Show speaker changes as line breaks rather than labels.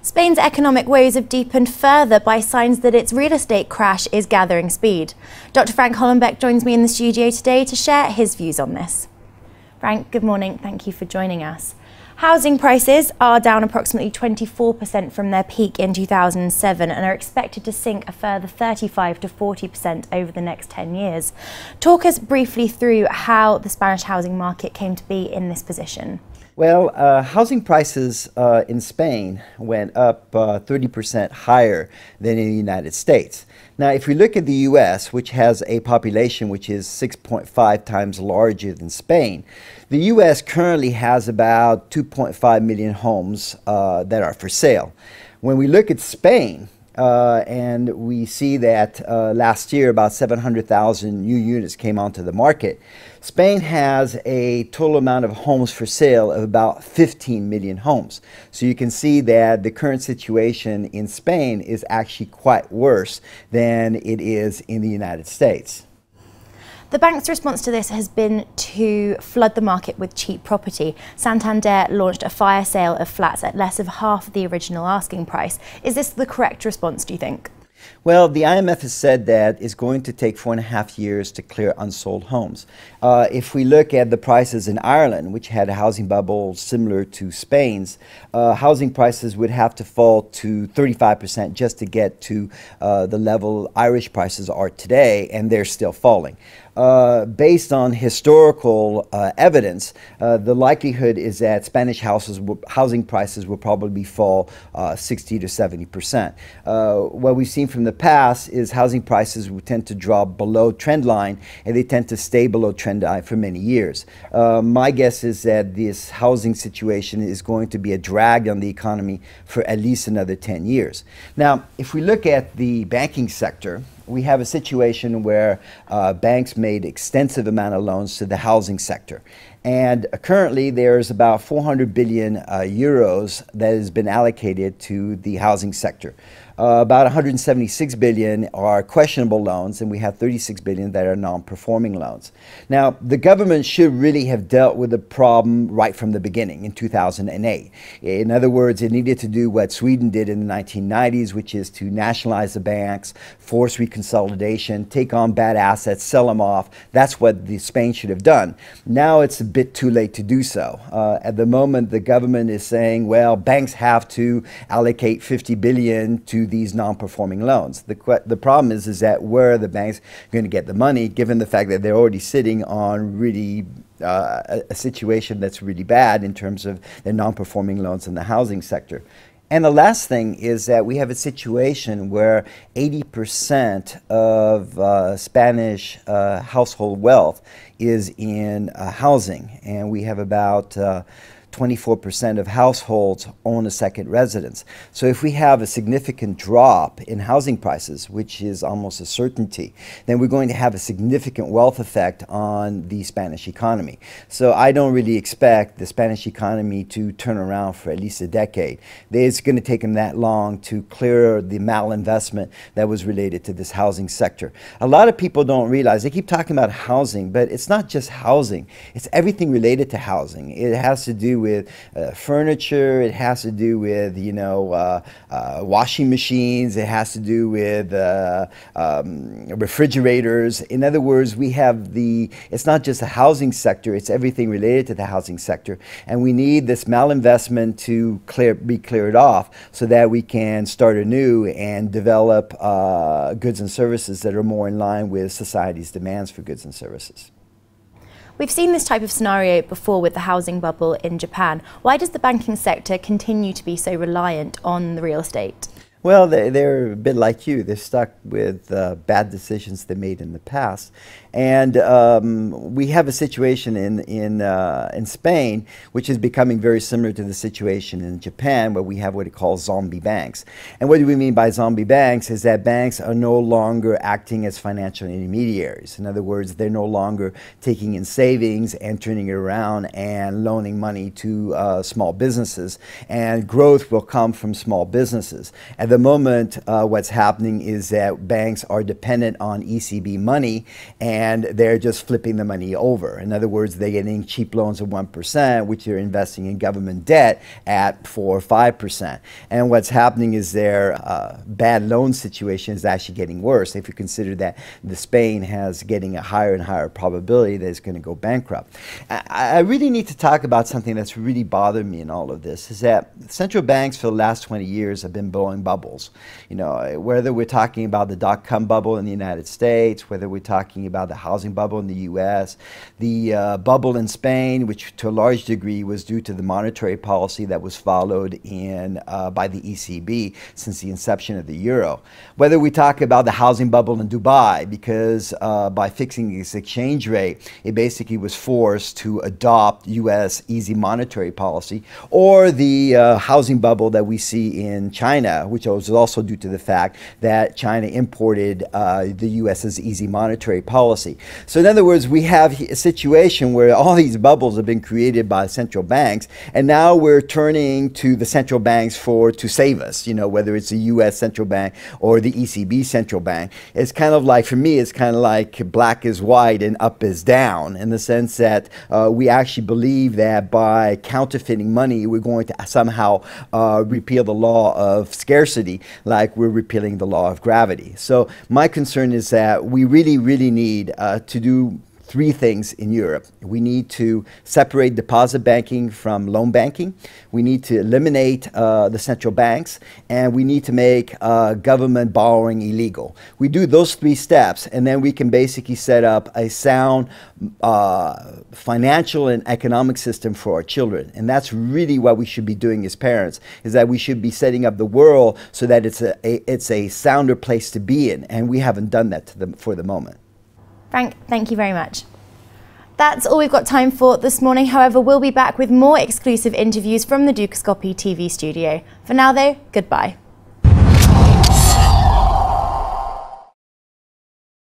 Spain's economic woes have deepened further by signs that its real estate crash is gathering speed. Dr. Frank Hollenbeck joins me in the studio today to share his views on this. Frank, good morning. Thank you for joining us. Housing prices are down approximately 24% from their peak in 2007 and are expected to sink a further 35 to 40% over the next 10 years. Talk us briefly through how the Spanish housing market came to be in this position.
Well, housing prices in Spain went up 30% higher than in the United States. Now, if we look at the U.S., which has a population which is 6.5 times larger than Spain, the U.S. currently has about 2.5 million homes that are for sale. When we look at Spain, and we see that last year about 700,000 new units came onto the market. Spain has a total amount of homes for sale of about 15 million homes. So you can see that the current situation in Spain is actually quite worse than it is in the United States.
The bank's response to this has been to flood the market with cheap property. Santander launched a fire sale of flats at less of half the original asking price. Is this the correct response, do you think?
Well, the IMF has said that it's going to take 4.5 years to clear unsold homes. If we look at the prices in Ireland, which had a housing bubble similar to Spain's, housing prices would have to fall to 35% just to get to the level Irish prices are today, and they're still falling. Based on historical evidence, the likelihood is that Spanish housing prices will probably fall 60 to 70%. What we've seen from the past is housing prices will tend to drop below trend line, and they tend to stay below trend line for many years. My guess is that this housing situation is going to be a drag on the economy for at least another 10 years. Now, if we look at the banking sector, we have a situation where banks made extensive amount of loans to the housing sector. And currently there's about 400 billion euros that has been allocated to the housing sector. About 176 billion are questionable loans, and we have 36 billion that are non-performing loans. Now, the government should really have dealt with the problem right from the beginning in 2008. In other words, it needed to do what Sweden did in the 1990s, which is to nationalize the banks, force reconsolidation, take on bad assets, sell them off. That's what Spain should have done. Now it's a bit too late to do so. At the moment, the government is saying, well, banks have to allocate 50 billion to these non-performing loans. The problem is that where are the banks going to get the money, given the fact that they're already sitting on really a situation that's really bad in terms of their non-performing loans in the housing sector. And the last thing is that we have a situation where 80% of Spanish household wealth is in housing, and we have about 24% of households own a second residence. So if we have a significant drop in housing prices, which is almost a certainty, then we're going to have a significant wealth effect on the Spanish economy. So I don't really expect the Spanish economy to turn around for at least a decade. It's going to take them that long to clear the malinvestment that was related to this housing sector. A lot of people don't realize, they keep talking about housing, but it's not just housing. It's everything related to housing. It has to do with furniture, it has to do with, washing machines, it has to do with refrigerators. In other words, we have it's not just the housing sector, it's everything related to the housing sector. And we need this malinvestment to be cleared off so that we can start anew and develop goods and services that are more in line with society's demands for goods and services.
We've seen this type of scenario before with the housing bubble in Japan. Why does the banking sector continue to be so reliant on the real estate?
Well, they're a bit like you. They're stuck with bad decisions they made in the past. And we have a situation in Spain, which is becoming very similar to the situation in Japan, where we have what it calls zombie banks. And what do we mean by zombie banks is that banks are no longer acting as financial intermediaries. In other words, they're no longer taking in savings and turning it around and loaning money to small businesses. And growth will come from small businesses. At At the moment, what's happening is that banks are dependent on ECB money, and they're just flipping the money over. In other words, they're getting cheap loans of 1%, which they're investing in government debt at 4 or 5%. And what's happening is their bad loan situation is actually getting worse if you consider that Spain has getting a higher and higher probability that it's going to go bankrupt. I really need to talk about something that's really bothered me in all of this, is that central banks for the last 20 years have been blowing bubbles. You know, whether we're talking about the dot-com bubble in the United States, whether we're talking about the housing bubble in the US, the bubble in Spain, which to a large degree was due to the monetary policy that was followed in by the ECB since the inception of the euro. Whether we talk about the housing bubble in Dubai, because by fixing its exchange rate, it basically was forced to adopt US easy monetary policy, or the housing bubble that we see in China, which was also due to the fact that China imported the US's easy monetary policy. So in other words, we have a situation where all these bubbles have been created by central banks, and now we're turning to the central banks to save us, you know, whether it's the US central bank or the ECB central bank. It's kind of like, for me, it's kind of like black is white and up is down, in the sense that we actually believe that by counterfeiting money, we're going to somehow repeal the law of scarcity, like we're repealing the law of gravity. So my concern is that we really, really need to do three things in Europe. We need to separate deposit banking from loan banking. We need to eliminate the central banks, and we need to make government borrowing illegal. We do those three steps, and then we can basically set up a sound financial and economic system for our children. And that's really what we should be doing as parents, is that we should be setting up the world so that it's a sounder place to be in, and we haven't done that for the moment.
Frank, thank you very much. That's all we've got time for this morning. However, we'll be back with more exclusive interviews from the Dukascopy TV studio. For now though, goodbye.